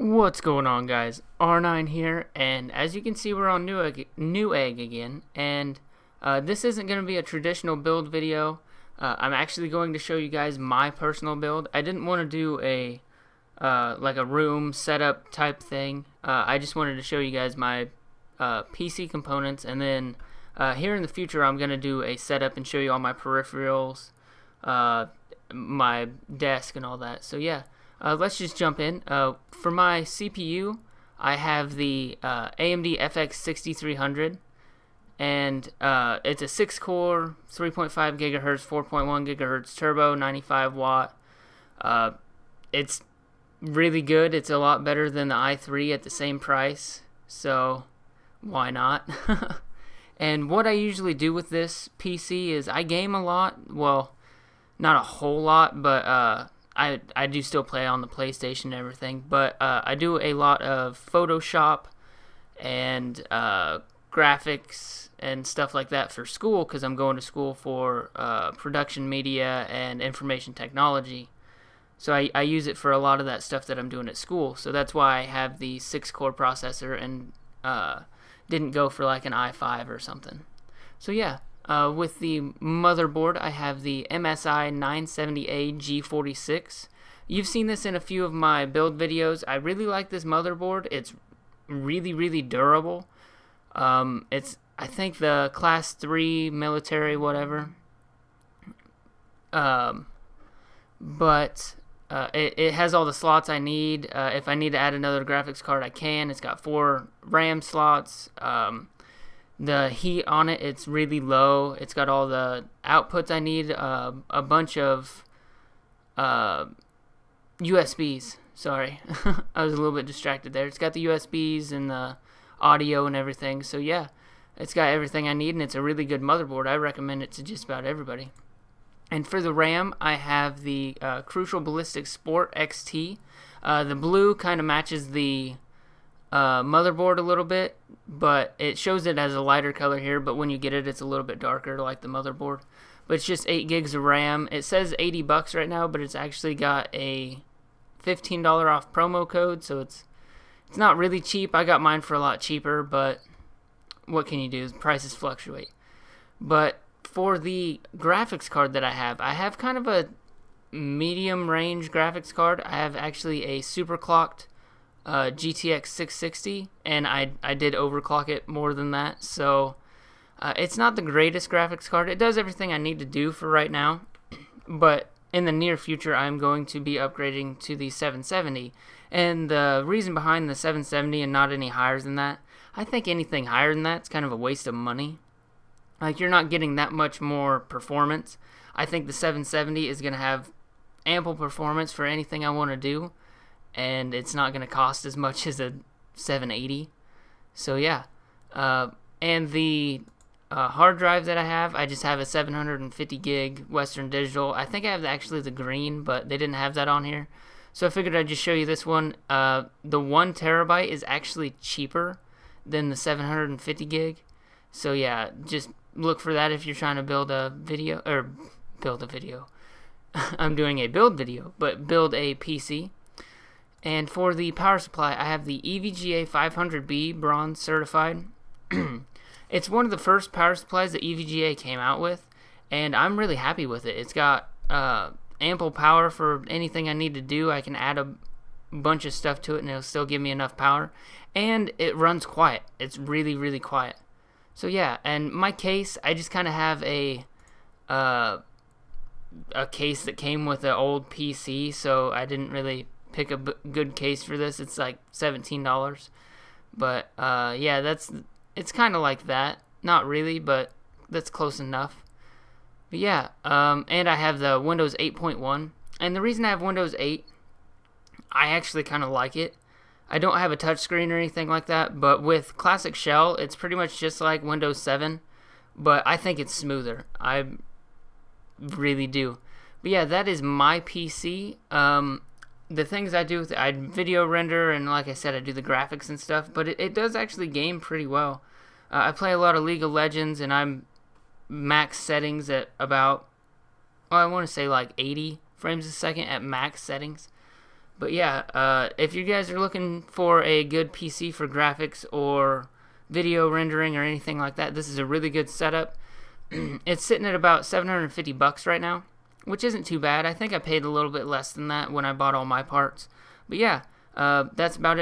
What's going on, guys? R9 here, and as you can see, we're on Newegg again, and this isn't going to be a traditional build video. I'm actually going to show you guys my personal build. I didn't want to do a like a room setup type thing. I just wanted to show you guys my PC components, and then here in the future I'm going to do a setup and show you all my peripherals, my desk, and all that. So yeah. Let's just jump in. For my CPU, I have the AMD FX 6300, and it's a 6-core, 3.5 gigahertz, 4.1 gigahertz turbo, 95 watt. It's really good. It's a lot better than the i3 at the same price, so why not? And what I usually do with this PC is I game a lot. Well, not a whole lot, but I do still play on the PlayStation and everything, but I do a lot of Photoshop and graphics and stuff like that for school, because I'm going to school for production media and information technology. So I use it for a lot of that stuff that I'm doing at school. So that's why I have the 6-core processor and didn't go for like an i5 or something. So yeah. With the motherboard, I have the MSI 970A G46. You've seen this in a few of my build videos. I really like this motherboard. It's really durable. It's, I think, the class 3 military whatever. But it has all the slots I need. If I need to add another graphics card, I can. It's got 4 RAM slots. The heat on it, it's really low. It's got all the outputs I need, a bunch of USBs. Sorry, I was a little bit distracted there. It's got the USBs and the audio and everything. So yeah, it's got everything I need, and it's a really good motherboard. I recommend it to just about everybody. And for the RAM, I have the Crucial Ballistic Sport XT. The blue kind of matches the motherboard a little bit, but it shows it as a lighter color here, but when you get it, it's a little bit darker like the motherboard. But it's just 8 gigs of RAM. It says $80 right now, but it's actually got a $15 off promo code, so it's not really cheap. I got mine for a lot cheaper, but what can you do? Prices fluctuate. But for the graphics card that I have kind of a medium range graphics card. I have actually a superclocked GTX 660, and I did overclock it more than that, so it's not the greatest graphics card. It does everything I need to do for right now, but in the near future I'm going to be upgrading to the 770, and the reason behind the 770 and not any higher than that, I think anything higher than that is kind of a waste of money. Like, you're not getting that much more performance. I think the 770 is going to have ample performance for anything I want to do, and it's not going to cost as much as a 780. So yeah, and the hard drive that I just have a 750 gig Western Digital. I think I have actually the green, but they didn't have that on here, so I figured I'd just show you this one. The 1 terabyte is actually cheaper than the 750 gig, so yeah, just look for that if you're trying to build a video, or build a video. I'm doing a build video, but build a PC. And for the power supply, I have the EVGA 500B bronze certified. It's one of the first power supplies that EVGA came out with, and I'm really happy with it. It's got ample power for anything I need to do. I can add a bunch of stuff to it, and it'll still give me enough power. And it runs quiet. It's really quiet. So yeah, and my case, I just kind of have a case that came with an old PC, so I didn't really pick a good case for this. It's like $17, but yeah, it's kind of like that. Not really, but that's close enough. But yeah, and I have the Windows 8.1, and the reason I have Windows 8, I actually kind of like it. I don't have a touchscreen or anything like that, but with Classic Shell, it's pretty much just like Windows 7, but I think it's smoother. I really do. But yeah, that is my PC. The things I do, I video render, and like I said, I do the graphics and stuff, but it does actually game pretty well. I play a lot of League of Legends, and I'm max settings at about, well, I want to say like 80 frames a second at max settings. But yeah, if you guys are looking for a good PC for graphics or video rendering or anything like that, this is a really good setup. It's sitting at about $750 right now, which isn't too bad. I think I paid a little bit less than that when I bought all my parts. But yeah, that's about it